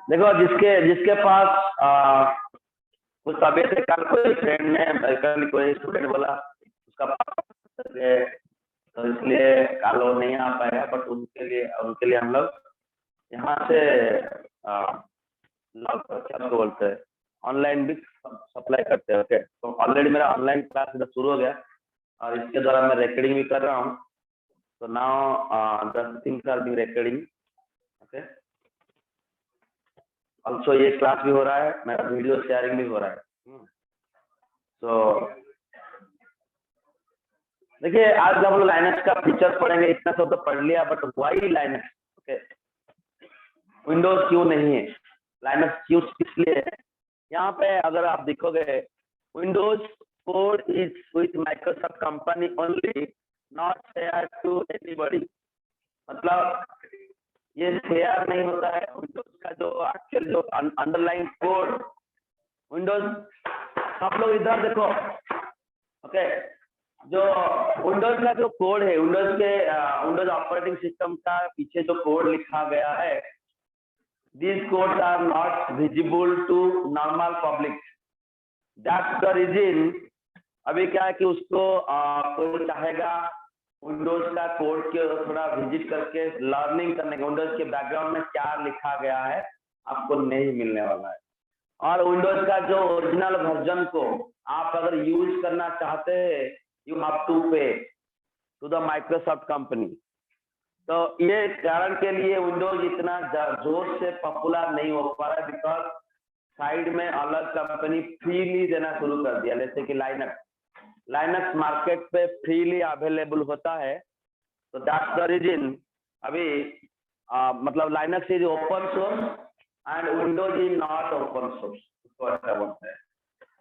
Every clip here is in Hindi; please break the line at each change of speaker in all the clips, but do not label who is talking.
देखो, जिसके जिसके पास कुछ तबियत है, कल कोई फ्रेंड ने, कल कोई स्टूडेंट बोला उसका है, तो इसलिए कल वो नहीं आ पाएगा, बट उनके लिए हम लोग यहाँ से क्या बोलते हैं, ऑनलाइन भी सप्लाई करते हैं। ओके, तो ऑलरेडी मेरा ऑनलाइन क्लास शुरू हो गया और इसके द्वारा मैं रिकॉर्डिंग भी कर रहा हूँ। तो now the things are being recording. Okay, also ये क्लास भी हो रहा है, मेरा वीडियो शेयरिंग भी हो रहा है। तो देखिए, आज जब हम लोग लाइनक्स का फीचर पढ़ेंगे, इतना सब तो पढ़ लिया, but why Linux? Okay, Windows क्यों नहीं है, लाइनक्स यूज किस लिए है? यहाँ पे अगर आप देखोगे, Windows code is with Microsoft company only, not share to anybody. मतलब ये शेयर नहीं होता है। विंडोज का जो एक्चुअल जो अंडरलाइन कोड, विंडोज, सब लोग इधर देखो। ओके, जो विंडोज का जो कोड है, विंडोज ऑपरेटिंग सिस्टम का पीछे जो कोड लिखा गया है, these codes are not visible to normal public. That's the reason। अभी क्या है कि उसको कोई चाहेगा विंडोज का कोड के थोड़ा विजिट करके लर्निंग करने का, विंडोज के बैकग्राउंड में क्या लिखा गया है आपको नहीं मिलने वाला है। और विंडोज का जो ओरिजिनल वर्जन को आप अगर यूज करना चाहते हैं, यू हैव टू पे टू द माइक्रोसॉफ्ट कंपनी। तो ये कारण के लिए विंडोज इतना जोर से पॉपुलर नहीं हो पा रहा है, बिकॉज साइड में अलग कंपनी फ्रीली देना शुरू कर दिया। जैसे कि लाइनक्स मार्केट पे फ्रीली अवेलेबल होता है। तो दैट्स द रीजन अभी मतलब Linux is open source and Windows is not open source, उसको ऐसा बोलते हैं।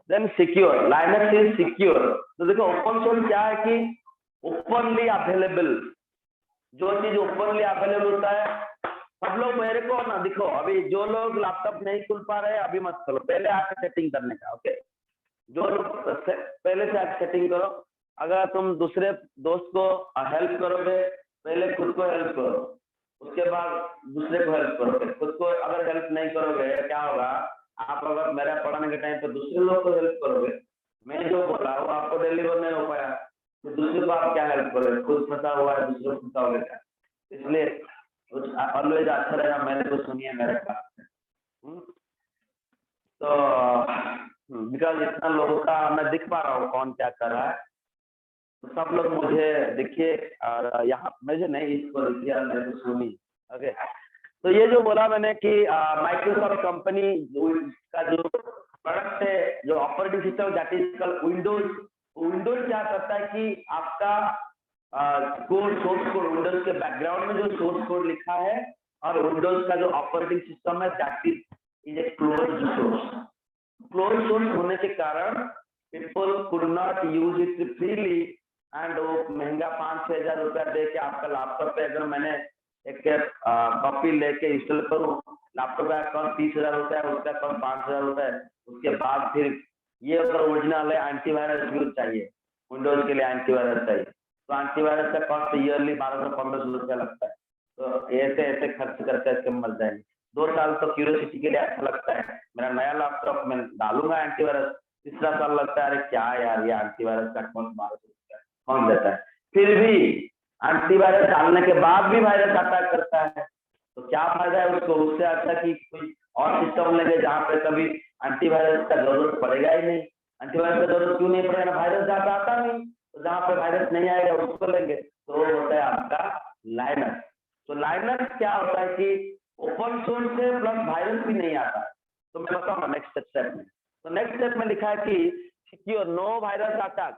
Then secure, Linux is secure. तो देखो, ओपन सोर्स क्या है कि ओपनली अवेलेबल, जो चीज ओपनली अवेलेबल होता है। सब लोग मेरे को ना दिखो, अभी जो लोग लैपटॉप नहीं खुल पा रहे हैं अभी मत खोलो, पहले आके सेटिंग करने का। ओके, जो लोग पहले से आके सेटिंग करो। अगर तुम दूसरे दोस्त को हेल्प करोगे, पहले खुद को हेल्प करो, उसके बाद दूसरे को हेल्प करोगे। खुद को अगर हेल्प नहीं करोगे क्या होगा, आप अगर मेरा पढ़ाने के टाइम पे दूसरे लोग को हेल्प करोगे, मैं जो बोला वो आपको डिलीवर नहीं हो पाया, तो दूसरे को आप क्या हेल्प करोगे? खुद फंसा हुआ है, दूसरे को फंसा होगा क्या? इसलिए ऑलवेज अच्छा रहेगा मेरे को सुनिए मेरे क्लास। तो बिकॉज इतना लोगों का मैं दिख पा रहा हूँ कौन क्या कर रहा है, तो सब लोग मुझे देखिए, यहाँ मुझे नहीं, इसको देखिए, मेरे को सुनी। ओके, तो ये जो बोला मैंने कि माइक्रोसॉफ्ट कंपनी का जो प्रोडक्ट है, जो operating system that is called Windows. Windows क्या करता है कि आपका कोड, सोर्स कोड, विंडोज के बैकग्राउंड में जो सोर्स कोड लिखा है और विंडोज का जो ऑपरेटिंग सिस्टम है that is a closed source. Closed source होने के कारण people could not use it freely, and वो महंगा 5-6 हजार रुपया दे के आपका लैपटॉप पे अगर मैंने एक कॉपी लेके इंस्टॉल करूँ, लैपटॉप का कॉस्ट 30,000 रुपया है, उसका कॉस्ट 5,000 रुपया है। उसके बाद फिर ये अगर ओरिजिनल है, एंटीवायरस भी चाहिए, विंडोज के लिए एंटीवायरस चाहिए, तो एंटीवायरस का कॉस्ट ईयरली 1200-1500 रुपया लगता है। तो ऐसे ऐसे खर्च करके इसके मर जाएंगे। 2 साल तो क्यूरियोसिटी के लिए अच्छा लगता है, मेरा नया लैपटॉप मैं डालूंगा एंटीवायरस। तीसरा साल लगता है, अरे क्या यार, ये एंटीवायरस का कॉस्ट 1200 रुपया कौन देता है? फिर भी एंटीवायरस डालने के बाद भी वायरस अटैक करता है, तो क्या फायदा है उसको? उससे अच्छा कि कोई और सिस्टम लेंगे जहाँ पे कभी एंटीवायरस का जरूरत पड़ेगा ही नहीं। एंटीवायरस का जरूरत क्यों नहीं पड़ेगा? वायरस जहाँ पे आता नहीं, तो जहाँ पे वायरस नहीं आएगा उसको लेंगे। तो वो होता है आपका लाइनक्स। तो लाइनक्स क्या होता है कि ओपन सोर्स से प्लस वायरस भी नहीं आता। तो मैं बताऊंगा नेक्स्ट स्टेप में। तो नेक्स्ट स्टेप में लिखा है कि secure, no virus attack.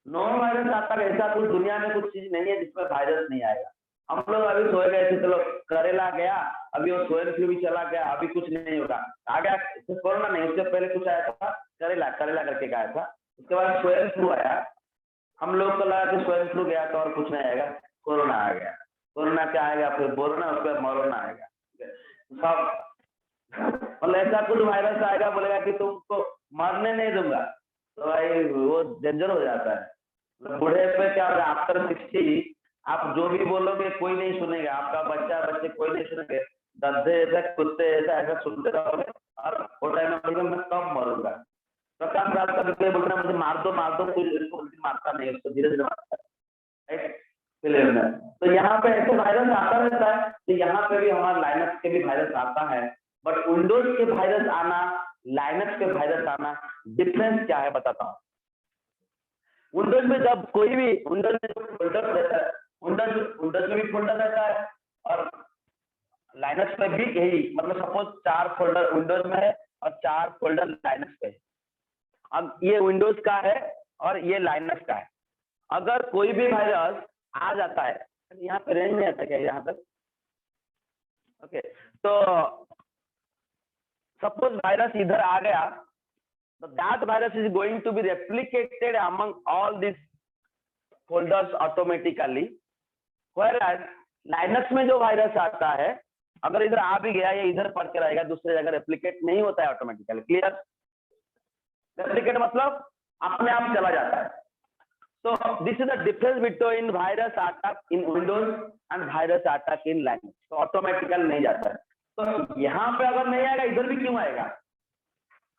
No virus attack, ऐसा कुछ दुनिया में कुछ चीज नहीं है जिसमें वायरस नहीं आएगा। हम लोग अभी सोए गए थे, चलो करेला गया, अभी वो स्वाइन फ्लू भी चला गया, अभी कुछ नहीं होगा। आ गया कोरोना, नहीं, उससे पहले कुछ आया था, करेला करके आया था। उसके बाद स्वाइन फ्लू आया, हम लोग को लगा कि स्वाइन फ्लू गया तो और कुछ नहीं आएगा, कोरोना आ गया। कोरोना क्या आएगा? फिर बोरोना, उसके बाद मोरोना आएगा। सब मतलब ऐसा कुछ वायरस आएगा, बोलेगा कि तुमको मरने नहीं दूंगा, तो भाई वो डेंजर हो जाता है। मतलब बूढ़े पे क्या होगा, आफ्टर 60 आप जो भी बोलोगे कोई नहीं सुनेगा, आपका बच्चा बच्चे कोई नहीं सुनेंगे, गधे ऐसा कुत्ते ऐसा ऐसा सुनते रहोगे और वो टाइम में बोलोगे मैं कब मरूंगा। प्रकाश राज का विषय बोलना मुझे मार दो कुछ, इसको मारता नहीं, उसको धीरे धीरे मारता है, राइट फिल्म में। तो यहाँ पे ऐसे वायरस आता रहता है, तो यहाँ पे भी हमारा लाइनक्स के भी वायरस आता है, बट विंडोज के वायरस आना लाइनक्स के वायरस आना डिफरेंस क्या है बताता हूँ। विंडोज में जब कोई भी विंडोज में फोल्डर रहता है, विंडोज में भी फोल्डर रहता है और लाइनक्स में भी यही, मतलब सपोज 4 फोल्डर विंडोज में है और 4 फोल्डर लाइनक्स पे है। अब ये विंडोज का है और ये लाइनक्स का है। अगर कोई भी वायरस आ जाता है, यहाँ पे रेंज नहीं आता क्या यहाँ तक, ओके, तो सपोज वायरस इधर आ गया, तो that virus is going to be replicated among all this folders automatically. Whereas Linux में जो वायरस आता है, अगर इधर आ भी गया या इधर पढ़ के रहेगा, दूसरी जगह रेप्लिकेट नहीं होता है ऑटोमेटिकली। क्लियर? रेप्लिकेट मतलब अपने आप चला जाता है। So this is the difference between virus attack in Windows and virus attack in Linux. तो ऑटोमेटिकल नहीं जाता है। तो यहाँ पे अगर नहीं आएगा, इधर भी क्यों आएगा?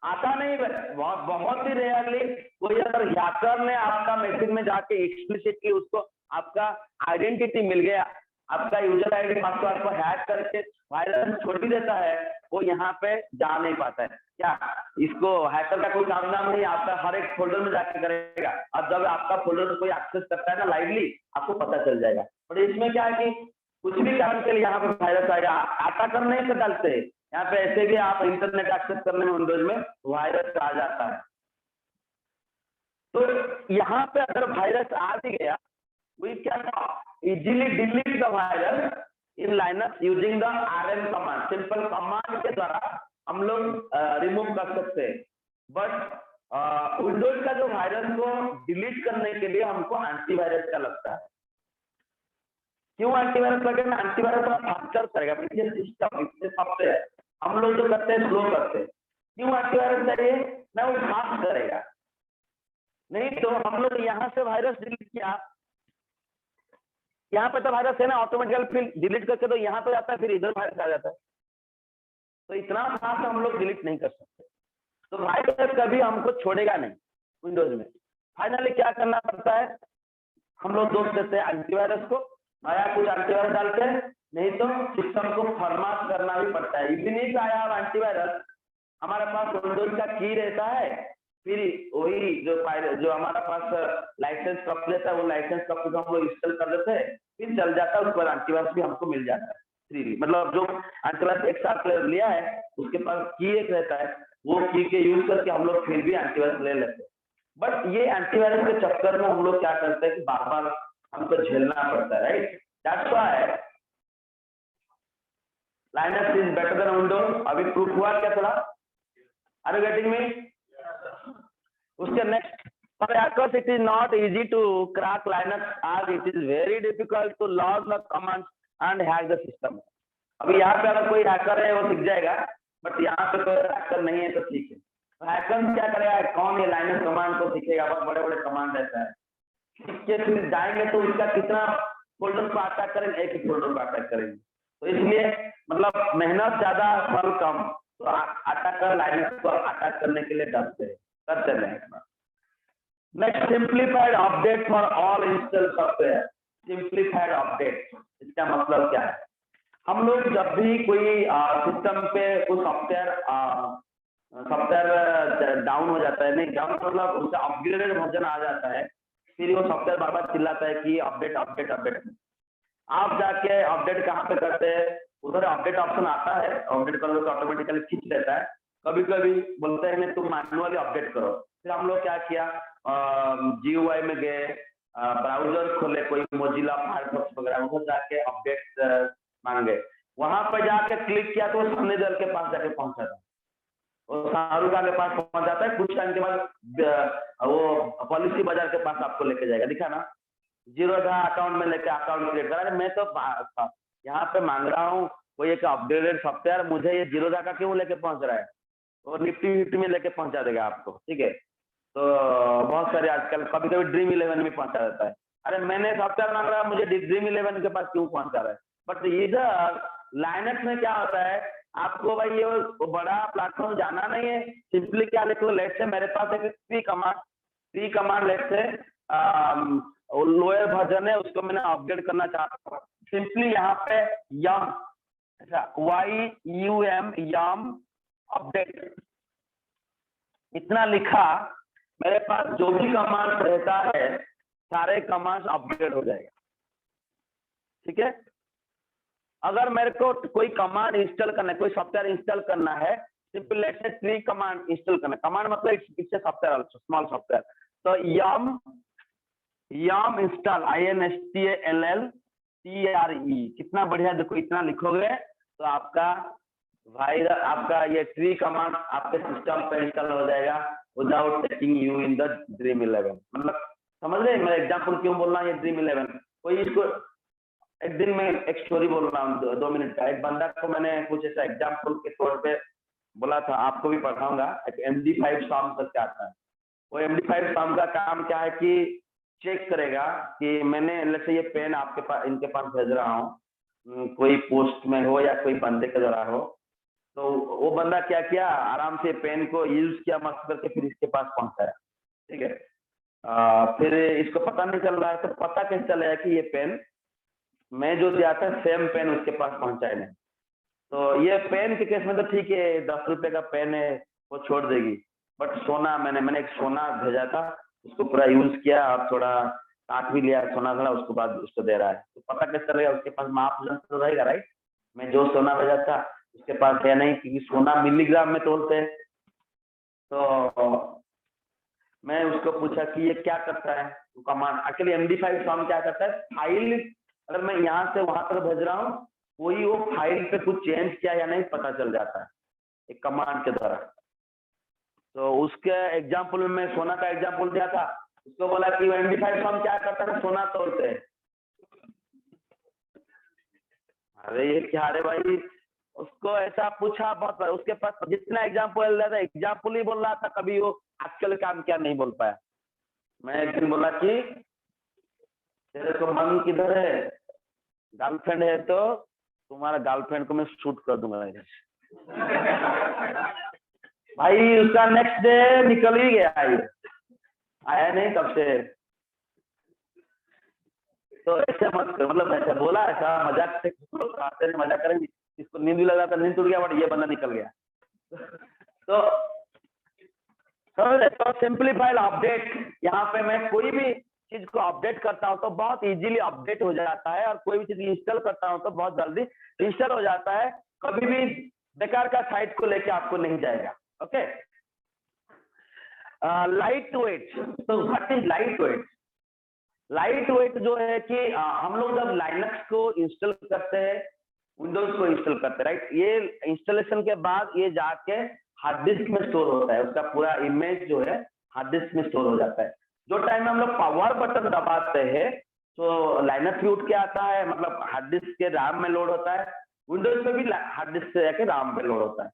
आता नहीं, बहुत ही रेयरली कोई अगर हैकर ने आपका मैसेज में जाके एक्सप्लिसिटली उसको आपका आइडेंटिटी मिल गया, आपका यूजर आईडी पासवर्ड आपको हैक करके वायरस छोड़ भी देता है, वो यहाँ पे जा नहीं पाता है। क्या इसको हैकर का कोई काम नाम नहीं, आपका हर एक फोल्डर में जाके करेगा। अब जब आपका फोल्डर कोई एक्सेस करता है ना लाइवली, आपको पता चल जाएगा। और इसमें क्या है कि कुछ भी काम के लिए यहाँ पे वायरस आएगा, आता करने से डालते हैं, यहाँ पे ऐसे भी आप इंटरनेट एक्सेस करने में विंडोज में वायरस आ जाता है। तो यहाँ पे अगर वायरस आ भी गया, we can easily delete the virus in Linux using the rm command। Simple command के द्वारा हम लोग रिमूव कर सकते हैं। बट विंडोज का जो वायरस को डिलीट करने के लिए हमको एंटीवायरस का लगता है। क्यों एंटीवायरस लगेगा? एंटीवायरस फास्टर करेगा, सिस्टम सॉफ्टवेयर हम लोग जो करते हैं स्लो करते हैं। क्यों एंटीवायरस चाहिए? ना वो फास्ट करेगा। नहीं तो हम लोग यहाँ से वायरस डिलीट किया, यहाँ पे तो वायरस है ना, ऑटोमेटिकल फिर डिलीट करके तो यहाँ पे जाता है, फिर इधर वायरस आ जाता है। तो इतना फास्ट हम लोग डिलीट नहीं कर सकते। तो वायरस कभी हमको छोड़ेगा नहीं विंडोज में। फाइनली क्या करना पड़ता है, हम लोग दोस्त देते हैं एंटीवायरस को, नया कुछ एंटीवायरस डालते हैं, नहीं तो सिस्टम को फॉर्मेट करना भी पड़ता है। इतनी आया एंटीवायरस, हमारे पास विंडोज का की रहता है, फिर वही जो हमारा पास लाइसेंस कप लेता है, वो लाइसेंस कप को हम लोग इंस्टॉल कर देते हैं, फिर चल जाता है। उसके बाद एंटीवायरस भी हमको मिल जाता है फ्रीली। मतलब जो एंटीवायरस एक साथ लिया है, उसके पास की एक रहता है, वो की के यूज करके हम लोग फिर भी एंटीवायरस ले लेते हैं। बट ये एंटीवायरस के चक्कर में हम लोग क्या करते हैं कि बार बार हमको झेलना पड़ता है, right? That's why Linux is better than Windows. अभी प्रूफ हुआ क्या थोड़ा? Are you getting me? उसके next, for hackers it is not easy to crack Linux as it is very difficult to log the commands and hack the system। अभी यहाँ पे अगर कोई हैकर है वो सीख जाएगा, बट यहाँ पे कोई हैकर नहीं है तो ठीक है। तो हैकर क्या करेगा, कौन ये लाइनक्स कमांड को सीखेगा? बहुत बड़े बड़े कमांड रहता है, सीख के फिर जाएंगे तो उसका कितना फोल्डर को अटैक करेंगे, एक ही फोल्डर को अटैक करेंगे। तो इसलिए मतलब मेहनत ज्यादा फल कम, तो अटैकर लाइनक्स को अटैक करने के लिए डरते हैं, करते रहेंगे। Next, simplified update for all install software. Simplified update, इसका मतलब क्या है? हम लोग जब भी कोई सिस्टम पे कोई सॉफ्टवेयर डाउन हो जाता है, नहीं डाउन मतलब उसका अपग्रेडेड वर्जन आ जाता है, फिर वो सॉफ्टवेयर बार बार चिल्लाता है कि अपडेट अपडेट अपडेट। आप जाके अपडेट कहाँ पे करते हैं? उधर अपडेट ऑप्शन आता है, अपडेट करो तो ऑटोमेटिकली खींच लेता है। कभी कभी बोलते हैं तुम मैनुअली अपडेट करो। फिर हम लोग क्या किया, GUI में गए, ब्राउजर खोले, कोई मोजिला फायरफॉक्स वगैरह, उधर जाके अपडेट मांगे, वहां पर जाके क्लिक किया तो सामने दल के पास जाके पहुंचा था, वो शाहरुखा के पास पहुंच जाता है। कुछ टाइम के बाद वो पॉलिसी बाजार के पास आपको लेके जाएगा, दिखा ना, जीरोधा अकाउंट में लेके अकाउंट क्रिएट करा। मैं तो यहाँ पे मांग रहा हूँ कोई एक अपडेटेड सॉफ्टवेयर, मुझे ये जीरोधा का क्यों लेके पहुंच रहा है? वो निफ्टी फिफ्टी में लेके पहुंचा देगा आपको, ठीक है। तो बहुत सारे आजकल कभी कभी ड्रीम 11 में पहुंचा जाता है। अरे मैंने सॉफ्टवेयर मांग रहा, मुझे ड्रीम 11 के पास क्यों पहुंचा रहा है? बट इधर लाइनक्स में क्या होता है, आपको भाई ये वो बड़ा प्लेटफॉर्म जाना नहीं है। सिंपली क्या लिखो, लेट से मेरे पास एक सी कमांड लेट से लोअर वर्जन है, उसको मैंने अपडेट करना चाहता हूँ। सिंपली यहाँ पे यम YUM यम अपडेट इतना लिखा, मेरे पास जो भी कमांड रहता है सारे कमांड अपडेट हो जाएगा। ठीक है, अगर मेरे को कोई कमांड इंस्टॉल करना है, कोई सॉफ्टवेयर इंस्टॉल करना है, simple let's say tree command install करना है। कमांड मतलब it's a software also, small software. तो यम इंस्टॉल INSTALLTRE, कितना बढ़िया, देखो इतना लिखोगे तो आपका भाई आपका ये ट्री कमांड आपके सिस्टम पे इंस्टॉल हो जाएगा without taking you in the dream 11। मतलब समझ रहे मैं एग्जांपल क्यों बोल रहा हूँ ये ड्रीम 11? कोई इसको एक दिन में एक स्टोरी बोल रहा हूँ 2 मिनट का। एक बंदा को मैंने कुछ ऐसा एग्जाम्पल के तौर पे बोला था, आपको भी पढ़ाऊंगा। एक MD5 सॉन्ग करके आता है। वो MD5 सॉन्ग का काम क्या है कि चेक करेगा कि मैंने जैसे ये पेन आपके पास, इनके पास भेज रहा हूँ, कोई पोस्ट में हो या कोई बंदे के द्वारा हो, तो वो बंदा क्या किया, आराम से पेन को यूज किया मस्त करके, फिर इसके पास पहुंचाया। ठीक है, फिर इसको पता नहीं चल रहा है, तो पता कैसे चलेगा कि ये पेन मैं जो दिया था सेम पेन उसके पास पहुंचाए नहीं? तो ये पेन के केस में तो ठीक है, 10 रुपए का पेन है वो छोड़ देगी। बट सोना, मैंने एक सोना भेजा था, उसको पूरा यूज किया और थोड़ा काट भी लिया सोना थोड़ा, उसके बाद उसको दे रहा है, तो पता कैसे चलेगा? उसके पास माप तो रहेगा राइट। मैं जो सोना भेजा था उसके पास है नहीं, क्योंकि सोना मिलीग्राम में तोलते हैं। तो मैं उसको पूछा कि ये क्या करता है कमांड। एक्चुअली MD5 फॉर्म क्या करता है, फाइल अगर मैं यहाँ से वहां तक भेज रहा हूँ, कोई वो फाइल पे कुछ चेंज किया या नहीं पता चल जाता है एक कमांड के द्वारा। तो उसके एग्जाम्पल में मैं सोना का एग्जाम्पल दिया था, उसको बोला कि MD5 फॉर्म क्या करता है, सोना तोड़ते हैं। अरे ये क्या, अरे भाई उसको ऐसा पूछा बहुत, उसके पास जितना एग्जाम्पल दिया था एग्जाम्पल ही बोल रहा था, कभी वो एक्चुअल काम क्या नहीं बोल पाया। मैं एक दिन बोला कि तेरे को मन किधर है, गर्लफ्रेंड है तो तुम्हारा गर्लफ्रेंड को मैं शूट कर दूंगा इधर। भाई उसका नेक्स्ट डे निकल ही गया, आया नहीं तब से। तो ऐसे मत कर, मतलब ऐसा बोला, ऐसा मजाक से मजाक करेंगे, इसको नींद भी लगा था, नींद टूट गया, बट ये बंदा निकल गया। तो सिंपलीफाइड अपडेट, यहाँ पे मैं कोई भी चीज को अपडेट करता हूँ तो बहुत इजीली अपडेट हो जाता है, और कोई भी चीज इंस्टॉल करता हूँ तो बहुत जल्दी इंस्टॉल हो जाता है। कभी भी बेकार का साइट को लेके आपको नहीं जाएगा। Okay, light weight. तो what is light weight? Light weight जो है कि हम लोग जब लाइनक्स को इंस्टॉल करते हैं, विंडोज को इंस्टॉल करते हैं राइट, ये इंस्टॉलेशन के बाद ये जाके हार्ड डिस्क में स्टोर होता है, उसका पूरा इमेज जो है हार्ड डिस्क में स्टोर हो जाता है। जो टाइम में हम लोग पावर बटन दबाते हैं तो लाइनक्स भी उठ के आता है, मतलब हार्ड डिस्क के RAM में लोड होता है। विंडोज में भी हार्ड डिस्क से जाके RAM पे लोड होता है।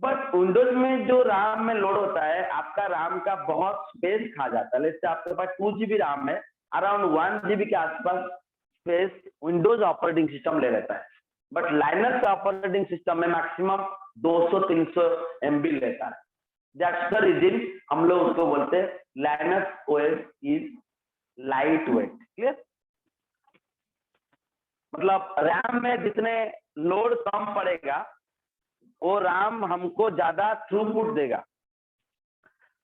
बट विंडोज में जो RAM में लोड होता है, आपका RAM का बहुत स्पेस खा जाता है। जैसे आपके पास 2 GB RAM है, अराउंड 1 GB के आसपास स्पेस विंडोज ऑपरेटिंग सिस्टम ले लेता है। बट लाइनक्स ऑपरेटिंग सिस्टम में मैक्सिमम 200-300 MB लेता है। दैट्स द रीजन हम लोग उसको बोलते हैं Linux OS is light wait. Clear? मतलब RAM में जितने लोड कम पड़ेगा वो RAM हमको ज्यादा थ्रूपुट देगा।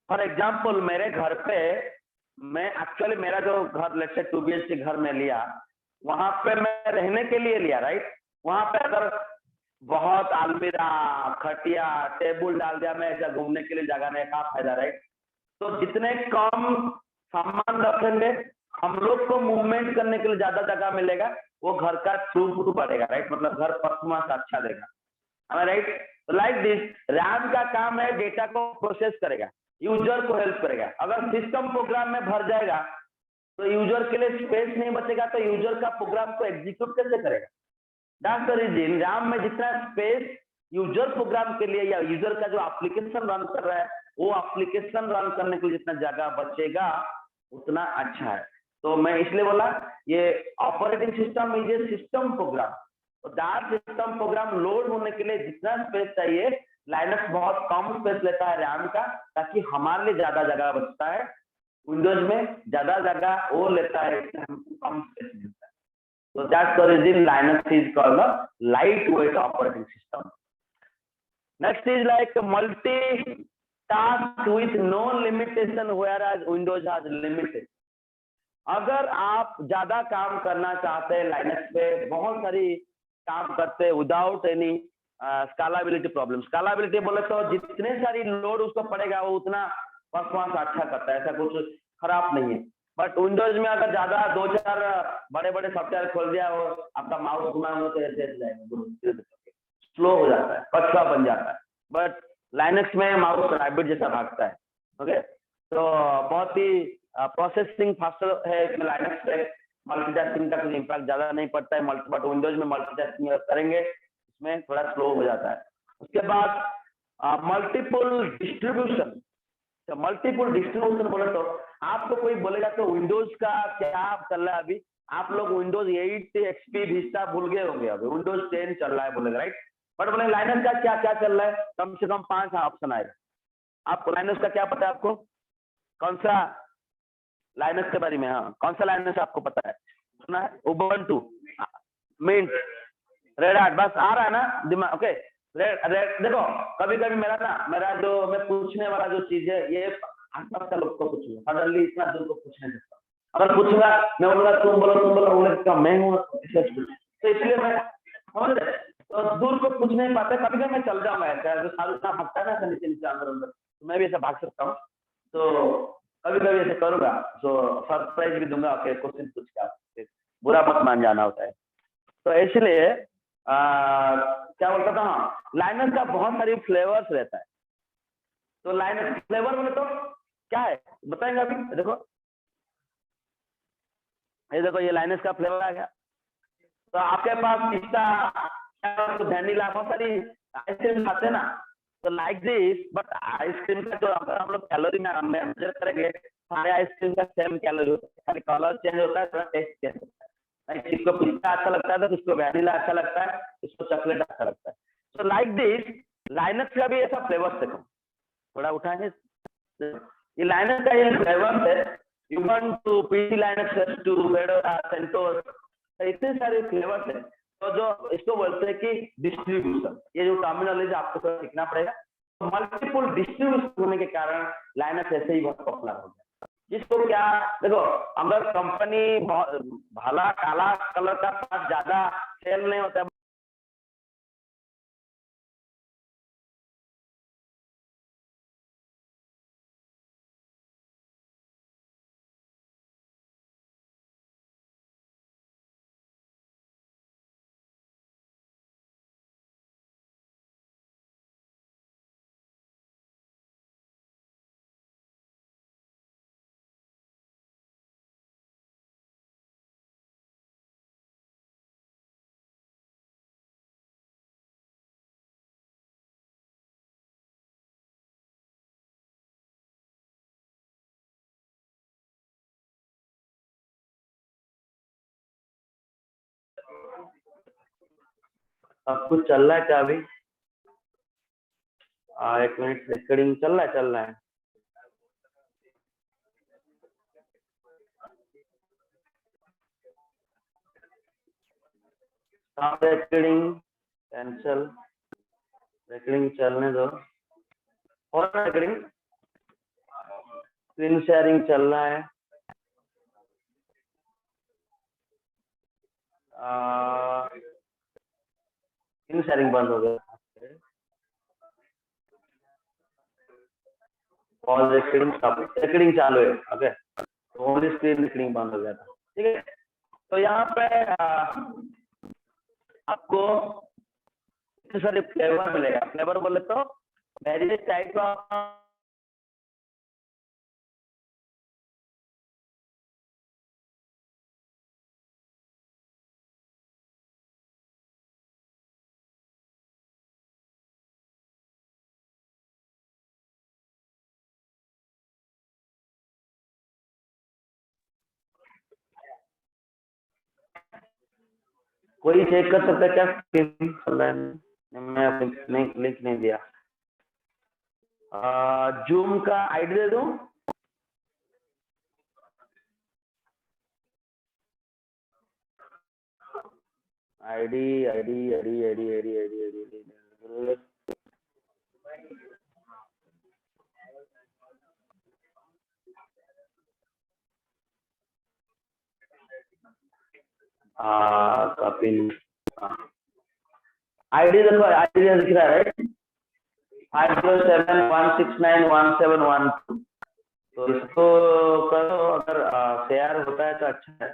फॉर एग्जाम्पल मेरे घर पे, मैं एक्चुअली मेरा जो घर लेट्स से 2 BHK घर में लिया, वहां पे मैं रहने के लिए लिया राइट। वहां पे अगर बहुत अलमीरा, खटिया, टेबल डाल दिया, मैं ऐसा घूमने के लिए जगह नहीं, का फायदा राइट। तो जितने कम सामान रखेंगे, हम लोग को मूवमेंट करने के लिए ज्यादा जगह मिलेगा, वो घर का थ्रूपुट बढ़ेगा राइट, मतलब घर परफॉर्मेंस अच्छा देगा राइट। लाइक दिस RAM का काम है डेटा को प्रोसेस करेगा, यूजर को हेल्प करेगा। अगर सिस्टम प्रोग्राम में भर जाएगा तो यूजर के लिए स्पेस नहीं बचेगा, तो यूजर का प्रोग्राम को एग्जीक्यूट कैसे करेगा? दैट्स द रीजन RAM में जितना स्पेस यूजर प्रोग्राम के लिए या यूजर का जो एप्लीकेशन रन कर रहा है वो एप्लीकेशन रन करने के लिए जितना जगह बचेगा उतना अच्छा है। तो मैं इसलिए बोला ये operating system is a system program, तो दैट सिस्टम प्रोग्राम लोड होने के लिए जितना स्पेस चाहिए लाइनक्स बहुत कम स्पेस लेता है रैम का, ताकि हमारे लिए ज्यादा जगह बचता है। विंडोज में ज्यादा जगह वो लेता है, कम स्पेस मिलता है। So that's the reason Linux is called a lightweight operating system. Next is like multi-task with no limitation, whereas Windows has limited. अगर आप ज्यादा काम करना चाहते हैं लाइनक्स पे, बहुत सारी काम करते हैं without any scalability problem. Scalability बोले तो जितने सारी लोड उसको पड़ेगा वो उतना परफॉर्मेंस अच्छा करता है, ऐसा कुछ खराब नहीं है। बट विंडोज में अगर ज्यादा 2-4 बड़े बड़े सॉफ्टवेयर खोल दिया हो, आपका माउस घुमाएंगे तो ऐसे जाएगा, स्लो हो जाता है, कछुआ बन जाता है। बट लाइनक्स में माउस रैबिट जैसा भागता है। ओके, तो बहुत ही प्रोसेसिंग फास्टर है लाइनक्स पे, मल्टीटास्किंग का कोई इम्पैक्ट ज्यादा नहीं पड़ता है। बट विंडोज में मल्टीटास्किंग करेंगे इसमें थोड़ा स्लो हो जाता है। उसके बाद मल्टीपल डिस्ट्रीब्यूशन। तो मल्टीपल डिस्ट्रीब्यूशन बोले तो आपको कोई बोलेगा तो विंडोज का क्या चल रहा है अभी, आप लोग विंडोज 8 एक्सपी विस्टा भूल गए होंगे, अभी विंडोज 10 चल रहा है बोलेगा, राइट। बट बोले लाइनक्स का क्या क्या चल रहा है, कम से कम 5 ऑप्शन आएगा। आपको लाइनक्स का क्या पता है, आपको कौन सा लाइनक्स के बारे में, हाँ कौन सा लाइनक्स आपको पता है, सुना है? उबुंटू, मिंट, रेड हैट, बस आ रहा है ना दिमाग। ओके, देखो कभी कभी मेरा जो मैं पूछने वाला जो चीज है ये आसपास का लोग को पूछूंगा, सडनली इतना दूर को पूछ नहीं सकता। अगर पूछूंगा मैं बोलूंगा तुम बोलो मैं हूँ, तो इसलिए मैं तो दूर को पूछ नहीं पाते। कभी कभी मैं चल जाऊंगा ऐसा, जो सारू इतना भागता है ना नीचे नीचे अंदर अंदर, तो मैं भी ऐसा भाग सकता हूँ। तो कभी कभी ऐसे करूंगा, तो सरप्राइज भी दूंगा, क्वेश्चन पूछ के, बुरा मत मान जाना होता है। तो इसलिए क्या बोलता था, हाँ लाइनक्स का बहुत सारी फ्लेवर्स रहता है। तो लाइनक्स फ्लेवर बोले तो क्या है बताएंगे अभी, देखो ये लाइनक्स का फ्लेवर आ गया। तो आपके पास पिस्ता, वैनिला, बहुत सारी आइसक्रीम खाते हैं ना, तो लाइक दिस। बट आइसक्रीम का जो अगर हम लोग कैलोरी में मेजर करेंगे, सारे आइसक्रीम का सेम कैलोरी होता है, खाली कलर चेंज होता है, थोड़ा टेस्ट चेंज होता है। किसको पिस्ता अच्छा लगता है तो किसको वैनिला अच्छा लगता है, किसको चॉकलेट अच्छा लगता है। तो लाइक दिस लाइनक्स का भी ऐसा फ्लेवर देखो, थोड़ा उठाएंगे। ये लाइनक्स का ये फ्लेवर है, Ubuntu, PC Linux, S2, Fedora, CentOS, इतने सारे फ्लेवर्स है। तो जो इसको बोलते हैं कि डिस्ट्रीब्यूशन, ये जो टर्मिनोलॉजी आपको थोड़ा सीखना पड़ेगा। तो मल्टीपल डिस्ट्रीब्यूशन होने के कारण लाइनक्स ऐसे ही बहुत पॉपुलर हो गया। जिसको क्या देखो, अगर कंपनी भला काला कलर का पास ज्यादा सेल नहीं होता है, अब कुछ चल रहा है क्या अभी? एक मिनट, रिकॉर्डिंग चल रहा है। रिकॉर्डिंग कैंसल, रिकॉर्डिंग चलने दो, और रिकॉर्डिंग स्क्रीन शेयरिंग चल रहा है। स्क्रीन शेयरिंग बंद हो गया, और रिकॉर्डिंग चालू है। ओके, तो ओनली स्क्रीन रिकॉर्डिंग बंद हो गया था, ठीक है। तो यहाँ पे आपको इतने सारे फ्लेवर मिलेगा। फ्लेवर बोले तो वेरियस टाइप ऑफ कोई चेक कर सकता है क्या स्क्रीन चल रहा है? मैं अपने लिंक नहीं दिया। जूम का आईडी दे दूं? ID ID ID ID ID ID ID Kapil. ID देखो, आईडी दिख रहा है, 5071691712। तो इसको करो, अगर शेयर होता है तो अच्छा है।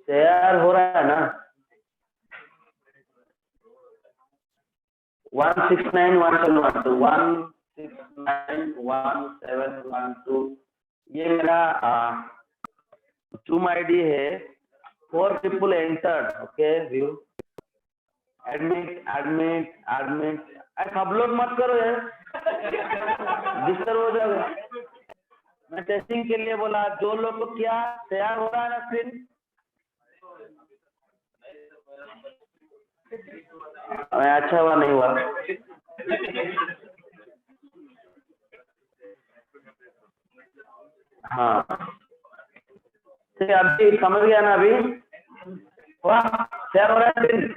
शेयर हो रहा है ना? 1691712 ये मेरा जूम आईडी है। 4 people entered। Okay, view admit admit admit. सब लोग मत करो यार, डिस्टर्ब हो जाएगा। मैं टेस्टिंग के लिए बोला, जो लोग को क्या शेयर हो रहा है ना स्क्रीन? अच्छा हुआ नहीं हुआ। हाँ ठीक है, अभी समझ गया ना? अभी हुआ शेयर हो रहा है स्क्रीन?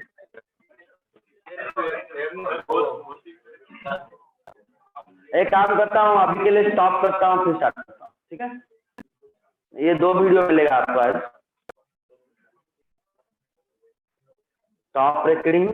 एक काम करता हूँ, अभी के लिए स्टॉप करता हूँ, फिर स्टार्ट करता हूँ, ठीक है? ये 2 वीडियो मिलेगा आपको आज। Stop recording.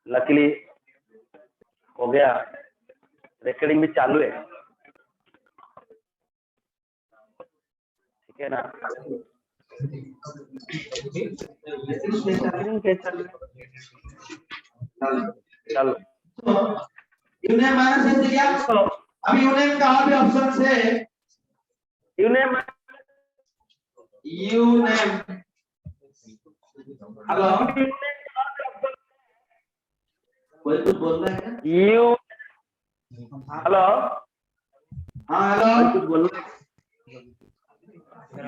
लकीली हो गया, रिकॉर्डिंग भी चालू है, ठीक है ना। चलो
यूनेम माइनस एस क्या? अभी यूनेम का और भी ऑप्शन है।
यूनेम
हेलो, कोई कुछ बोल रहा है क्या?
यू हेलो,
हाँ हेलो,
कोई कुछ बोल रहा है?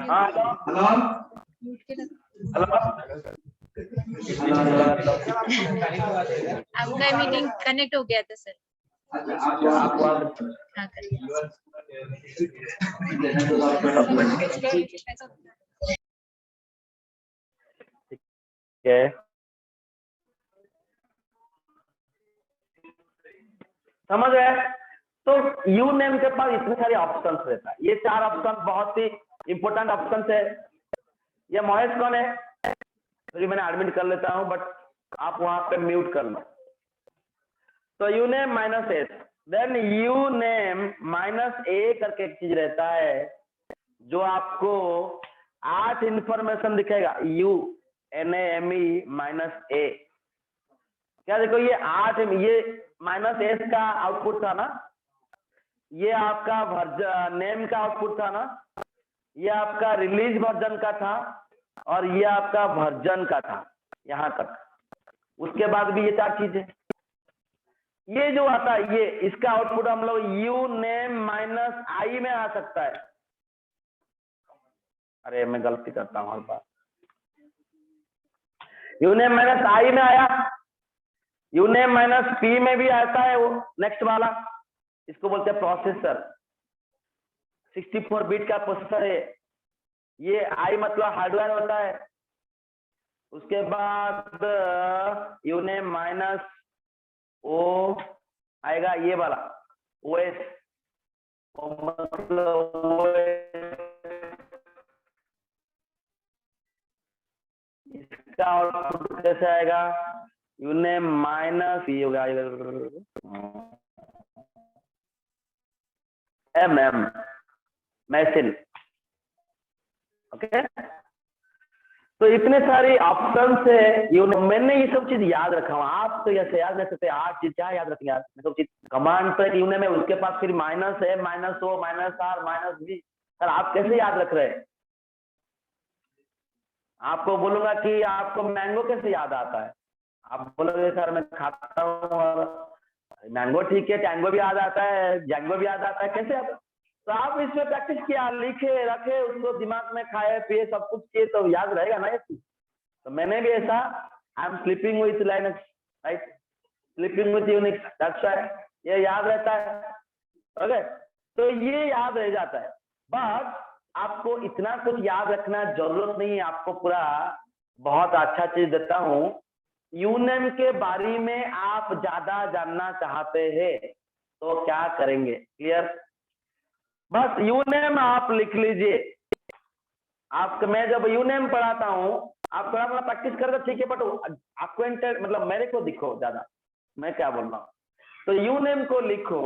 हाँ
हेलो,
आपका मीटिंग कनेक्ट हो गया था सर।
समझ गए? तो यू नेम के पास इतने सारे ऑप्शंस रहता है, ये 4 ऑप्शन बहुत ही इंपॉर्टेंट ऑप्शंस है। ये महेश कौन है? तो मैंने एडमिट कर लेता हूं, बट आप वहां पे म्यूट कर लो। तो uname minus s, then uname minus a करके एक चीज रहता है जो आपको 8 इंफॉर्मेशन दिखेगा, यू NAME माइनस ए। क्या देखो ये 8, ये माइनस एस का आउटपुट था ना, ये आपका वर्जन नेम का आउटपुट था ना, ये आपका रिलीज वर्जन का था, और ये आपका वर्जन का था यहां तक। उसके बाद भी ये 4 चीजें, ये जो आता है ये इसका आउटपुट हम लोग यू नेम माइनस आई में आ सकता है। अरे मैं गलती करता हूं हर बार, यू नेम माइनस आई में आया, यू नेम माइनस पी में भी आता है वो नेक्स्ट वाला, इसको बोलते हैं प्रोसेसर, 64 बिट का प्रोसेसर है ये। आई मतलब हार्डवेयर होता है। उसके बाद यू नेम माइनस ओ आएगा, ये वाला OS, मतलब इसका आउटपुट कैसे आएगा? यू नेम माइनस ये होगा MM मशीन, ओके। तो इतने सारे ऑप्शन है, मैंने ये सब चीज याद रखा हूँ, आप तो ऐसे याद नहीं सकते। 8 चीज क्या याद रखेंगे आप? सब चीज कमांड तो यूने में, उसके पास फिर माइनस है, minus O, minus R, minus B, sir आप कैसे याद रख रहे हैं? आपको बोलूंगा कि आपको मैंगो कैसे याद आता है, आप बोलोगे सर मैं खाता हूँ मैंगो, ठीक है, टैंगो भी याद आता है, जैंगो भी याद आता है, कैसे आता है? तो आप इसमें प्रैक्टिस किया, लिखे रखे, उसको दिमाग में खाए पिए सब कुछ किए तो याद रहेगा ना ये चीज। तो मैंने भी ऐसा, I am sleeping with Linux, right, sleeping with Unix, that's why ये याद रहता है, ओके। तो ये याद रह जाता है, बट आपको इतना कुछ याद रखना जरूरत नहीं है। आपको पूरा बहुत अच्छा चीज देता हूं, यूनेम के बारे में आप ज्यादा जानना चाहते हैं तो क्या करेंगे? क्लियर? बस यूनेम आप लिख लीजिए। आपको मैं जब यूनेम पढ़ाता हूँ, आप थोड़ा अपना प्रैक्टिस कर दो, ठीक है, बट अक्वेंटेड मतलब मेरे को दिखो ज्यादा, मैं क्या बोल रहा हूँ। तो यूनेम को लिखो,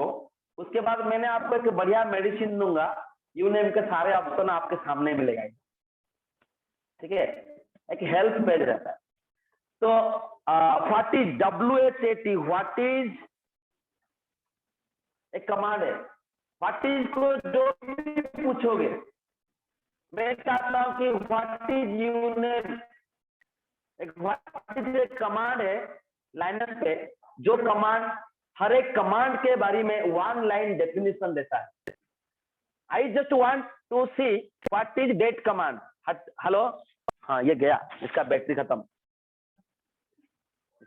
उसके बाद मैंने आपको एक बढ़िया मेडिसिन दूंगा, यूनेम के सारे ऑप्शन आपके सामने मिलेगा, ठीक है, एक हेल्प पेज रहता है। तो what is WHAT, what is एक कमांड है। व्हाट इज को जो भी पूछोगे, मैं चाहता हूं कि व्हाट इज यूनेम, एक व्हाट इज एक कमांड है लाइनक्स पे, जो कमांड हर एक कमांड के बारे में 1 लाइन डेफिनेशन देता है। I just want to see what is date command. Hello, हाँ ये गया, इसका बैटरी खत्म,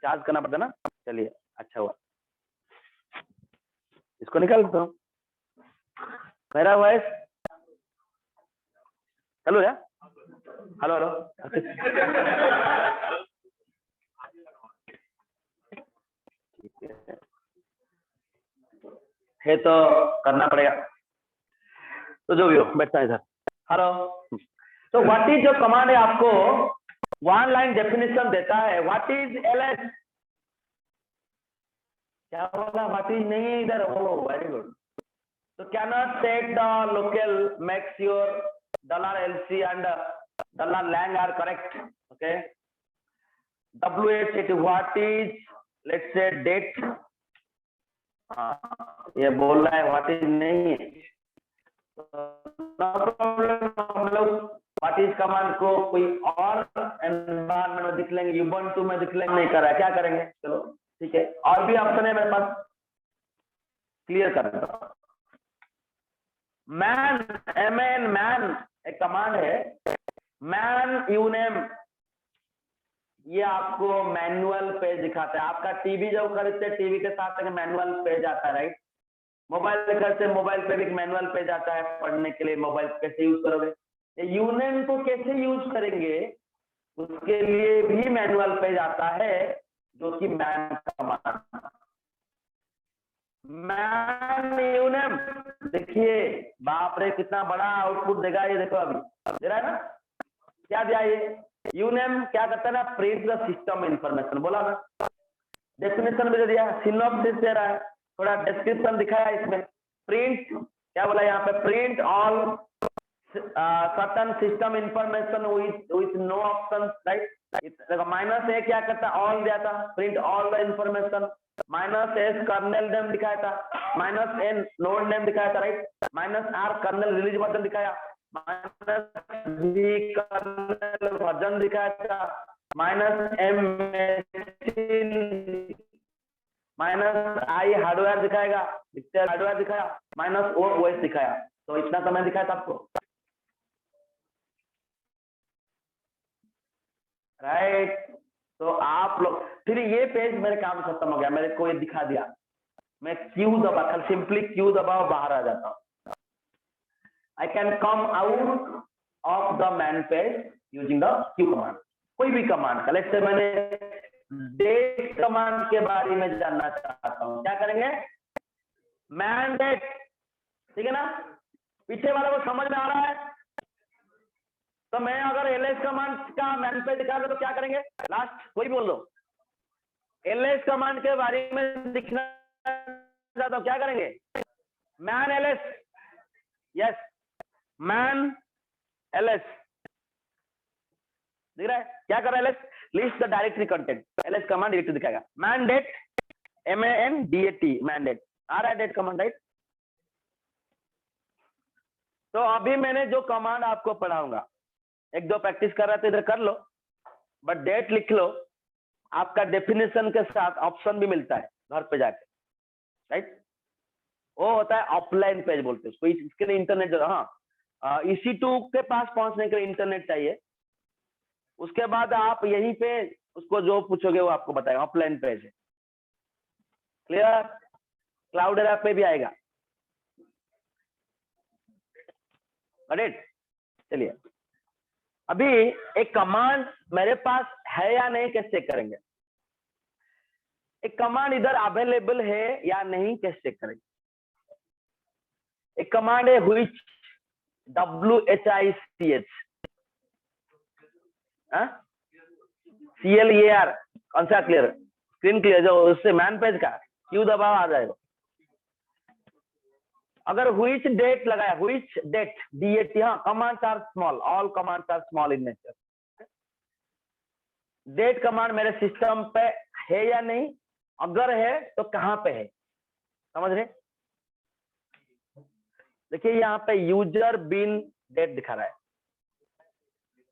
चार्ज करना पड़ता ना, चलिए अच्छा हुआ, इसको निकाल देता हूँ। मेरा वॉइस हेलो या हेलो हेलो है तो करना पड़ेगा, तो जो भी हो, बैठता है इधर। हेलो, तो व्हाट इज जो कमांड है आपको 1 लाइन डेफिनेशन देता है। व्हाट इज LS, क्या बोला? व्हाट इज नहीं है इधर। ओ वेरी गुड। तो cannot set the local makes your $LC and $lang are correct. Okay. WH what is, let's say date. ये बोल रहा है व्हाट इज नहीं है, नो प्रॉब्लम। हम लोग व्हाट इज कमांड को कोई और एनवायरनमेंट में दिख लेंगे, ubuntu में दिख लेंगे, नहीं कर रहा है, क्या करेंगे? चलो ठीक है, और भी ऑप्शन है मेरे पास, क्लियर कर देता हूं। मैन, MAN, मैन एक कमांड है, मैन यूनेम, ये आपको मैनुअल पेज दिखाता है। आपका टीवी जब खरीदते हैं, टीवी के साथ एक मैनुअल पेज आता है, राइट? मोबाइल खरीदते, मोबाइल पे भी मैनुअल पेज आता है पढ़ने के लिए, मोबाइल कैसे यूज करोगे, यूनेम को कैसे यूज करेंगे, उसके लिए भी मैनुअल पेज आता है, जो कि मैन कमांड। मैन यूनेम, देखिए बाप रे कितना बड़ा आउटपुट देगा ये, देखो अभी दे रहा है ना, क्या दिया ये यूनेम, क्या करता है ना, प्रिंट द सिस्टम इंफॉर्मेशन, बोला ना, डेफिनेशन भी दे दिया, सिनॉप्सिस दे रहा है, थोड़ा डिस्क्रिप्शन दिखाया इसमें, प्रिंट क्या बोला यहाँ पे, print all certain system information with no option, right? देखो माइनस ए क्या करता है, ऑल दिया था, print all the information, minus S kernel name दिखाया था, माइनस एन नोड नेम दिखाया था, right? Minus R kernel release button दिखाया, माइनस वी कर्नल वर्जन दिखाया था, minus M minus I hardware दिखाएगा, हार्डवेयर दिखाया, माइनस ओ ओएस दिखाया, तो इतना समय दिखाया था आपको, राइट? तो आप लोग फिर ये पेज मेरे काम खत्म हो गया, मेरे को ये दिखा दिया, मैं क्यू दबा, कल सिंपली क्यू दबाओ, बाहर आ जाता हूं। I can come out of the man page using the Q command, कोई भी कमांड का। लेट्स से मैंने डेट कमांड के बारे में जानना चाहता हूं, क्या करेंगे, मैन डेट, ठीक है ना? पीछे वाले को समझ में आ रहा है? तो मैं अगर ls कमांड का मैन पेज दिखा दो तो क्या करेंगे, लास्ट कोई बोल दो, ls कमांड के बारे में दिखना चाहता हूं, क्या करेंगे, man ls, yes man ls, दिख रहा है क्या कर रहा है, ls list the directory content, ls command directory दिखाएगा, man date MANDAT, man date आ रहा है, डेट कमांड, राइट? तो अभी मैंने जो कमांड आपको पढ़ाऊंगा, एक दो प्रैक्टिस कर रहा था इधर कर लो, बट डेट लिख लो, आपका डेफिनेशन के साथ ऑप्शन भी मिलता है घर पे जाके, राइट? वो होता है ऑफलाइन पेज बोलते हैं उसको, इसके लिए इंटरनेट, हाँ EC2 के पास पहुंचने के लिए इंटरनेट चाहिए, उसके बाद आप यहीं पे उसको जो पूछोगे वो आपको बताएगा, ऑफलाइन पेज है, क्लियर? क्लाउडेरा पे भी आएगा, राइट? चलिए अभी एक कमांड मेरे पास है या नहीं कैसे चेक करेंगे, एक कमांड इधर अवेलेबल है या नहीं कैसे चेक करेंगे, एक कमांड है which, WHICH, CLEAR, कौन सा क्लियर, स्क्रीन क्लियर, जो उससे मैन पेज का क्यू दबाव आ जाएगा। अगर which date लगाया, which date, DAT, हाँ commands are small, all commands are small in nature, date command मेरे सिस्टम पे है या नहीं, अगर है तो कहां पे है, समझ रहे? देखिए यहाँ पे यूजर बिन डेट दिखा रहा है,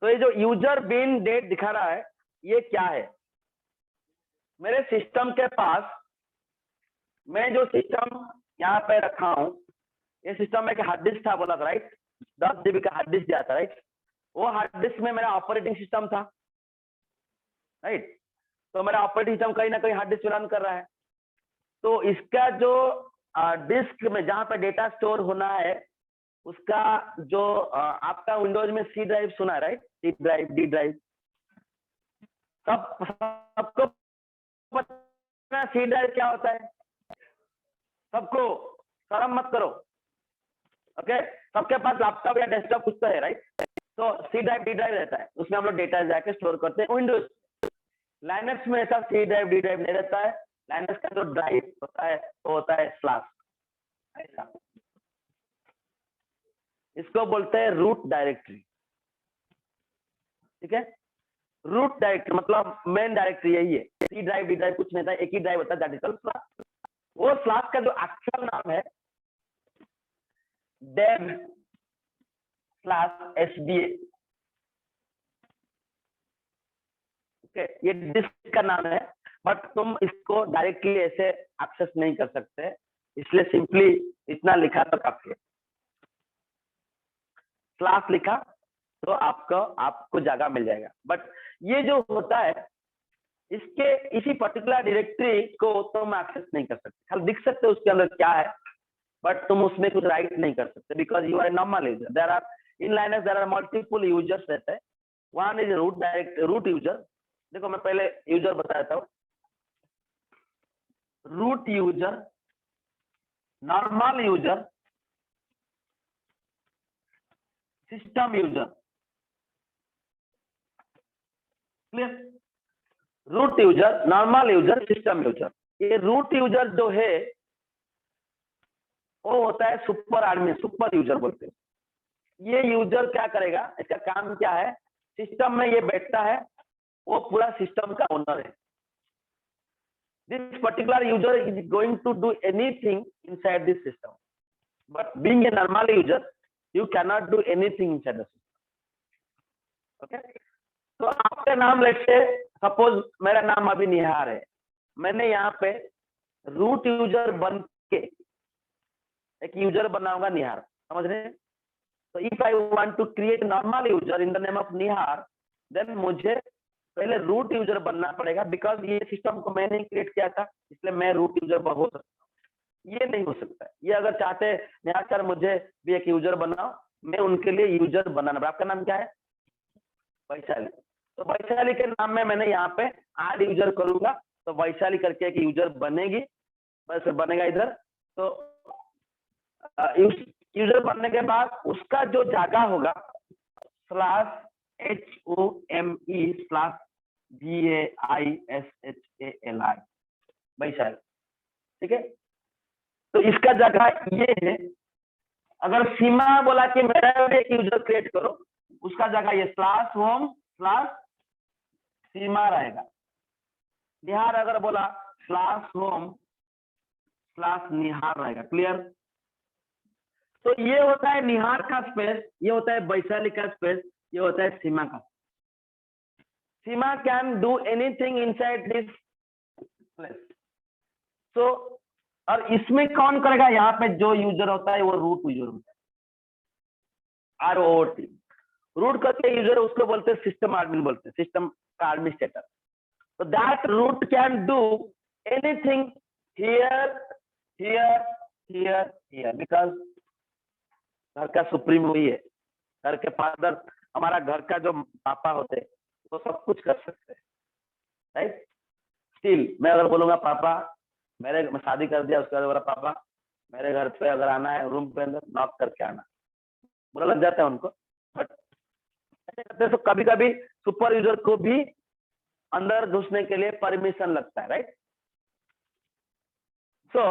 तो ये जो यूजर बिन डेट दिखा रहा है ये क्या है, मेरे सिस्टम के पास, मैं जो सिस्टम यहाँ पे रखा हूं, ये सिस्टम में हार्ड डिस्क था बोला था, राइट? 10 GB का हार्ड डिस्क दिया था, राइट? वो हार्ड डिस्क में मेरा ऑपरेटिंग सिस्टम था, राइट? तो मेरा ऑपरेटिंग सिस्टम कहीं ना कहीं हार्ड डिस्क रन कर रहा है, तो इसका जो डिस्क में जहां पे डेटा स्टोर होना है, उसका जो आपका विंडोज में C ड्राइव सुना है, right? C drive, D drive, सबको पता है C ड्राइव क्या होता है, सबको शर्म मत करो, ओके? सबके पास लैपटॉप या डेस्कटॉप कुछ तो है, राइट? तो C ड्राइव, D ड्राइव रहता है, उसमें हम लोग डेटा जाके स्टोर करते हैं। विंडोज, लाइनक्स में ऐसा C ड्राइव, D ड्राइव नहीं रहता है, लाइनस का जो ड्राइव होता है वो होता है स्लैश, ऐसा। इसको बोलते हैं रूट डायरेक्टरी, ठीक है। रूट डायरेक्टरी मतलब मेन डायरेक्टरी यही है, सी ड्राइव डी ड्राइव कुछ नहीं था, एक ही ड्राइव होता है, दैट इज कॉल्ड स्लैश। वो स्लैश का जो एक्चुअल नाम है डेव स्लैश एसडीए, ओके, ये डिस्क का नाम है, बट तुम इसको डायरेक्टली ऐसे एक्सेस नहीं कर सकते, इसलिए सिंपली इतना लिखा तो काफी है। क्लास लिखा तो आपको जगह मिल जाएगा, बट ये जो होता है इसके इसी पर्टिकुलर डायरेक्टरी को तुम एक्सेस नहीं कर सकते, खाली दिख सकते हो उसके अंदर क्या है, बट तुम उसमें कुछ राइट नहीं कर सकते, because you are normal user. There are in Linux there are multiple users रहते हैं। One is root user. देखो मैं पहले यूजर बता देता हूँ। Root user, normal user, system user, clear. Root user, normal user, system user. ये रूट यूजर जो है वो होता है सुपर एडमिन, सुपर यूजर बोलते हैं। ये यूजर क्या करेगा, इसका काम क्या है, सिस्टम में ये बैठता है, वो पूरा सिस्टम का ओनर है। This particular user is going to do anything inside this system, but being a normal user you can not do anything inside the system, okay. तो आपका नाम लेट से सपोज मेरा नाम अभी निहार है, मैंने यहाँ पे रूट यूजर बन के एक यूजर बनाऊंगा निहार, समझ रहे हैं। तो if I want to create normal user in the name of Nihar, then मुझे पहले रूट यूजर बनना पड़ेगा, बिकॉज ये सिस्टम को मैंने ही क्रिएट किया था, इसलिए मैं रूट यूजर हो सकता हूँ। ये नहीं हो सकता है। ये अगर चाहते निहार सर मुझे भी एक यूजर बनाओ, मैं उनके लिए यूजर बनाना पड़ेगा। आपका नाम क्या है? वैशाली। तो वैशाली के नाम में मैंने यहाँ पे ऐड यूजर करूंगा, तो वैशाली करके एक यूजर बनेगी, बस बनेगा इधर। तो यूजर बनने के बाद उसका जो जगह होगा /HOME/VAISHALI, वैशाली, ठीक है। तो इसका जगह ये है। अगर सीमा बोला कि मेरा एक यूजर क्रिएट करो, उसका जगह ये /home/सीमा रहेगा। निहार अगर बोला /home/निहार रहेगा, क्लियर। तो ये होता है निहार का स्पेस, ये होता है वैशाली का स्पेस, ये होता है सीमा का। Seema can do anything inside this place. So और इसमें कौन करेगा, यहाँ पे जो यूजर होता है वो रूट यूजर होता है, ROT। रूट करके यूजर उसको बोलते हैं सिस्टम एडमिन, बोलते हैं सिस्टम का एडमिनिस्ट्रेटर। तो that root can do anything here here here here, because घर का सुप्रीम वही है, घर के फादर, हमारा घर का जो पापा होते हैं वो सब कुछ कर सकते हैं, राइट। स्टिल मैं अगर बोलूंगा पापा मैं शादी कर दिया, उसके बाद बोला पापा मेरे घर पे अगर आना है रूम पे अंदर नॉक करके आना, बुरा लग जाता है उनको, बट ऐसे करते तो कभी कभी सुपर यूजर को भी अंदर घुसने के लिए परमिशन लगता है, right. So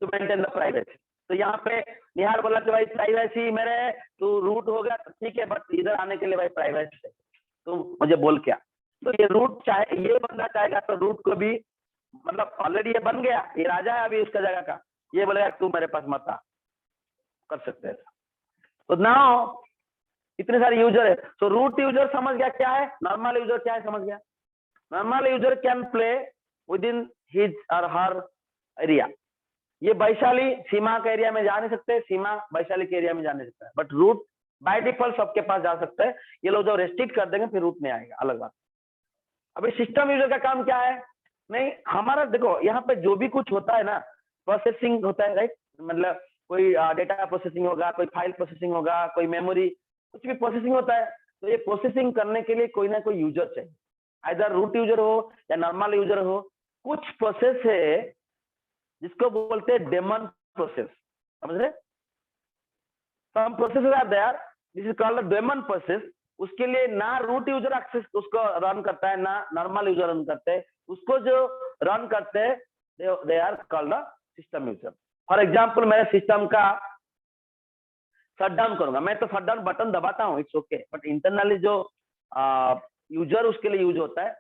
to maintain the privacy. तो यहाँ पे निहार बोला कि भाई प्राइवेसी मेरे, तू रूट हो गया तो ठीक है, बट इधर आने के लिए भाई प्राइवेसी है, तो मुझे बोल क्या। तो ये रूट चाहे ये बनना चाहेगा तो रूट को भी, मतलब ऑलरेडी ये बन गया, ये राजा है अभी उसका जगह का, ये बोलेगा तू मेरे पास मत आ, कर सकते हैं। तो नाउ इतने सारे यूजर है, तो रूट यूजर समझ गया क्या है, नॉर्मल यूजर क्या है समझ गया। Normal user can play with in his और हर एरिया। ये वैशाली सीमा के एरिया में जा नहीं सकते, सीमा वैशाली के एरिया में जा नहीं सकता है, बट रूट बाय डिफॉल्ट सबके पास जा सकते हैं। ये लोग जो रेस्ट्रिक्ट कर देंगे फिर रूट नहीं आएगा, अलग बात। अभी सिस्टम यूजर का काम क्या है, नहीं हमारा देखो यहाँ पे जो भी कुछ होता है ना, प्रोसेसिंग होता है, राइट। मतलब कोई डेटा प्रोसेसिंग होगा, कोई फाइल प्रोसेसिंग होगा, कोई मेमोरी, कुछ भी प्रोसेसिंग होता है, तो ये प्रोसेसिंग करने के लिए कोई ना कोई यूजर चाहिए, आइदर रूट यूजर हो या नॉर्मल यूजर हो। कुछ प्रोसेस है जिसको बोलते हैं डेमन प्रोसेस, समझ रहे। Some processes are there, this is called the daemon process, उसके लिए ना रूट यूजर एक्सेस उसको रन करता है, ना नॉर्मल यूजर रन करते हैं। उसको जो रन करते हैं they are called system user. For example मैं सिस्टम का शट डाउन करूंगा, मैं तो शट डाउन बटन दबाता हूँ, इट्स ओके, बट इंटरनली जो यूजर उसके लिए यूज होता है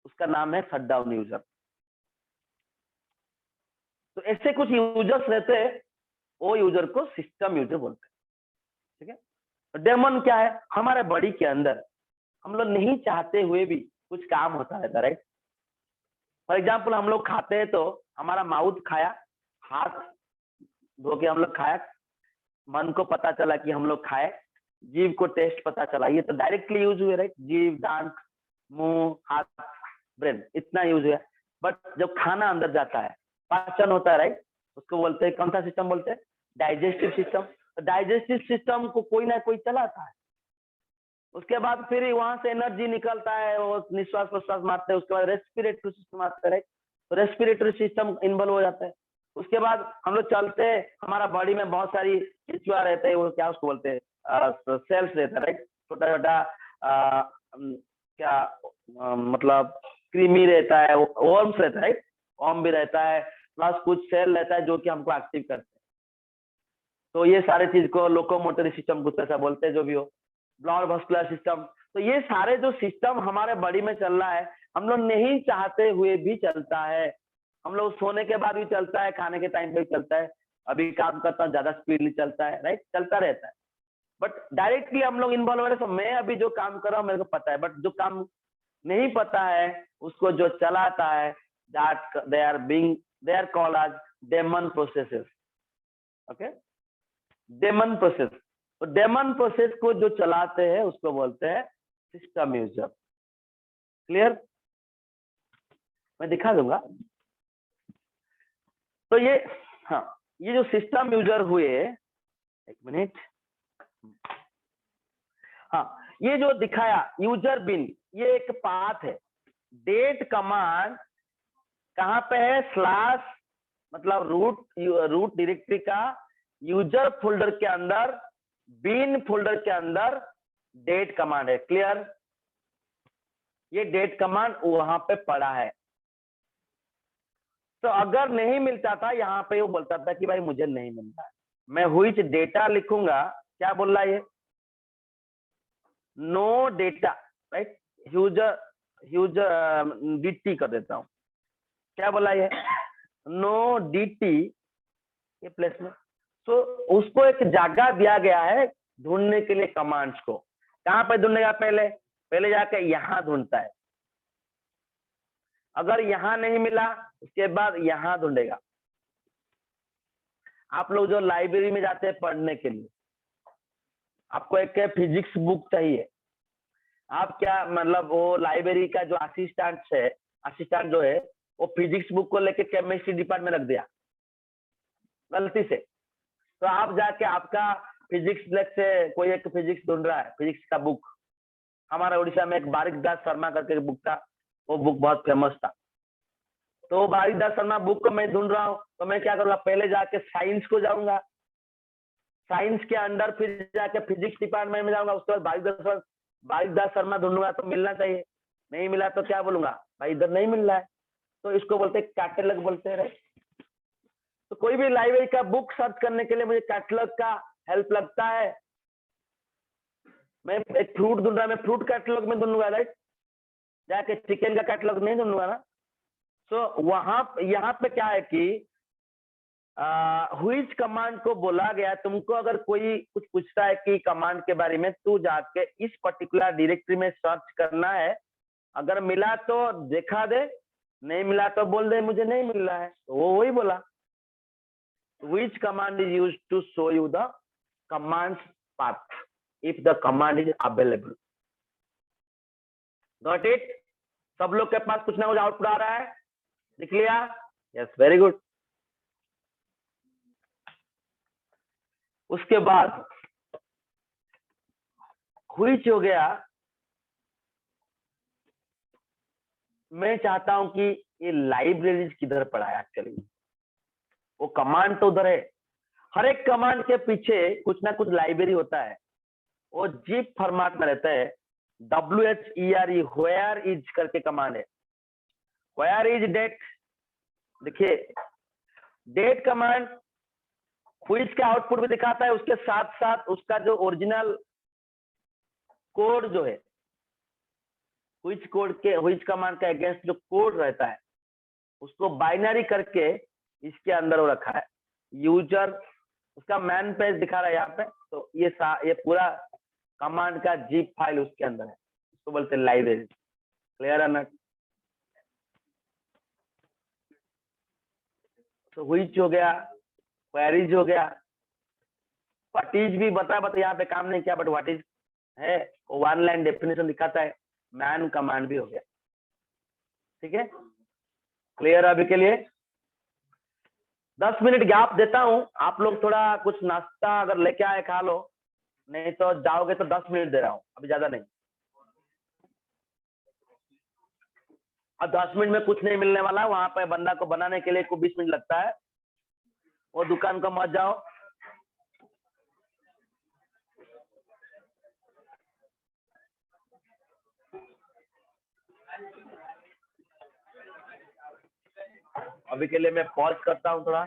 उसका नाम है शट डाउन यूजर। तो ऐसे कुछ यूजर्स रहते हैं, वो यूजर को सिस्टम यूजर बोलते हैं, ठीक है। डेमन क्या है, हमारे बॉडी के अंदर हम लोग नहीं चाहते हुए भी कुछ काम होता है, राइट। फॉर एग्जाम्पल हम लोग खाते हैं तो हमारा माउथ खाया, हाथ धो के हम लोग खाया, मन को पता चला कि हम लोग खाए, जीव को टेस्ट पता चला, ये तो डायरेक्टली यूज हुए, राइट। जीव, दांत, मुंह, हाथ, ब्रेन, इतना यूज हुआ। बट जब खाना अंदर जाता है, पाचन होता है, राइट, उसको बोलते हैं, कौन सा सिस्टम बोलते हैं, डाइजेस्टिव सिस्टम। तो डाइजेस्टिव सिस्टम को कोई ना कोई चलाता है। उसके बाद फिर वहां से एनर्जी निकलता है, वो निश्वास प्रश्वास मारते हैं, उसके बाद रेस्पिरेटरी सिस्टम आता है, राइट। तो रेस्पिरेटरी सिस्टम इन्वॉल्व हो जाता है। उसके बाद हम लोग चलते हैं, हमारा बॉडी में बहुत सारी केंचुआ रहते हैं, वो क्या उसको बोलते हैं, सेल्स रहता है, राइट। छोटा छोटा मतलब क्रीमी रहता है, वर्म्स रहता है, राइट, वर्म भी रहता है, प्लस कुछ सेल रहता है जो कि हमको एक्टिव करते हैं। तो ये सारे चीज को लोकोमोटरी सिस्टम कुछ ऐसा बोलते हैं, जो भी हो, ब्लड वस्कुलर सिस्टम। तो ये सारे जो सिस्टम हमारे बॉडी में चल रहा है, हम लोग नहीं चाहते हुए भी चलता है। हम लोग सोने के बाद भी चलता है, खाने के टाइम पे भी चलता है, अभी काम करता हूँ ज्यादा स्पीडली चलता है, राइट, चलता रहता है। बट डायरेक्टली हम लोग इन्वॉल्व हो रहे, तो मैं अभी जो काम कर रहा हूँ मेरे को पता है, बट जो काम नहीं पता है उसको जो चलाता है, that they are called as daemon processes. Okay, daemon process. तो डेमन प्रोसेस को जो चलाते हैं उसको बोलते हैं सिस्टम यूजर। क्लियर, मैं दिखा दूंगा। तो ये, हाँ, ये जो सिस्टम यूजर हुए, एक मिनट, हाँ, ये जो दिखाया यूजर बिन, ये एक पाथ है। डेट कमांड कहाँ पे है, स्लैश मतलब रूट डायरेक्टरी का यूजर फोल्डर के अंदर, बिन फोल्डर के अंदर डेट कमांड है। क्लियर, ये डेट कमांड वहां पे पड़ा है। तो अगर नहीं मिलता था, यहाँ पे वो बोलता था कि भाई मुझे नहीं मिलता है, मैं व्हिच डेटा लिखूंगा, क्या बोल रहा है ये, no data, right, user DT कर देता हूं, क्या बोला ये, नो डीटी ये प्लेसमेंट। तो उसको एक जगह दिया गया है ढूंढने के लिए कमांड्स को। कहां पे ढूंढेगा, पहले जाके यहां ढूंढता है, अगर यहां नहीं मिला उसके बाद यहां ढूंढेगा। आप लोग जो लाइब्रेरी में जाते हैं पढ़ने के लिए, आपको एक फिजिक्स बुक चाहिए, आप क्या मतलब वो लाइब्रेरी का जो असिस्टेंट जो है, वो फिजिक्स बुक को लेके केमिस्ट्री डिपार्टमेंट रख दिया गलती से, तो आप जाके आपका फिजिक्स लेक्चर से कोई एक फिजिक्स ढूंढ रहा है, फिजिक्स का बुक, हमारा उड़ीसा में एक बारिक दास शर्मा करके बुक था, वो बुक बहुत फेमस था। तो बारिक दास शर्मा बुक को मैं ढूंढ रहा हूँ, तो मैं क्या करूँगा, पहले जाके साइंस को जाऊंगा, साइंस के अंदर फिर जाके फिजिक्स डिपार्टमेंट में जाऊंगा, उसके बाद बारिक दास शर्मा ढूंढूंगा, तो मिलना चाहिए, नहीं मिला तो क्या बोलूंगा, भाई इधर नहीं मिल रहा है, तो इसको बोलते हैं कैटलॉग बोलते हैं। तो कोई भी लाइब्रेरी का बुक सर्च करने के लिए मुझे कैटलॉग का हेल्प लगता है। मैं एक फ्रूट ढूंढ रहा, मैं फ्रूट कैटलॉग में ढूंढूंगा, राइट, जाके चिकन का कैटलॉग नहीं ढूंढूंगा ना। तो वहां यहाँ पे क्या है कि व्हिच कमांड को बोला गया, तुमको अगर कोई कुछ पूछता है कि कमांड के बारे में, तू जाके इस पर्टिकुलर डायरेक्टरी में सर्च करना है, अगर मिला तो दिखा दे, नहीं मिला तो बोल दे मुझे नहीं मिल रहा है, तो वो वही बोला। Which command is used to show you the command's path if the command is available? Got it? सब लोग के पास कुछ ना कुछ आउटपुट आ रहा है, लिख लिया? Yes, very good. उसके बाद which हो गया, मैं चाहता हूं कि ये लाइब्रेरीज किधर पड़ा है एक्चुअली, वो कमांड तो उधर है। हर एक कमांड के पीछे कुछ ना कुछ लाइब्रेरी होता है, वो जिप फॉर्मेट में रहता है। WHERE where is करके कमांड है। where is date, देखिए डेट कमांड व्हिच का आउटपुट भी दिखाता है, उसके साथ साथ उसका जो ओरिजिनल कोड जो है, व्हिच कमांड का अगेंस्ट जो कोड रहता है उसको बाइनरी करके इसके अंदर वो रखा है। यूजर उसका मैन पेज दिखा रहा है यहाँ पे, तो ये पूरा कमांड का जिप फाइल उसके अंदर है, उसको बोलते हैं लाइब्रेरी। क्लियर है ना? तो व्हिच हो गया, क्वेरीज हो गया, व्हाट इज भी बता यहाँ पे काम नहीं किया, बट व्हाट इज है वो 1 लाइन डेफिनेशन दिखाता है। मैन कमांड भी हो गया। ठीक है, क्लियर अभी के लिए? 10 मिनट गैप देता हूं, आप लोग थोड़ा कुछ नाश्ता अगर लेके आए खा लो, नहीं तो जाओगे तो 10 मिनट दे रहा हूं, अभी ज्यादा नहीं। अब 10 मिनट में कुछ नहीं मिलने वाला, वहां पे बंदा को बनाने के लिए को 20 मिनट लगता है, वो दुकान को मत जाओ। अभी के लिए मैं पॉज करता हूं थोड़ा।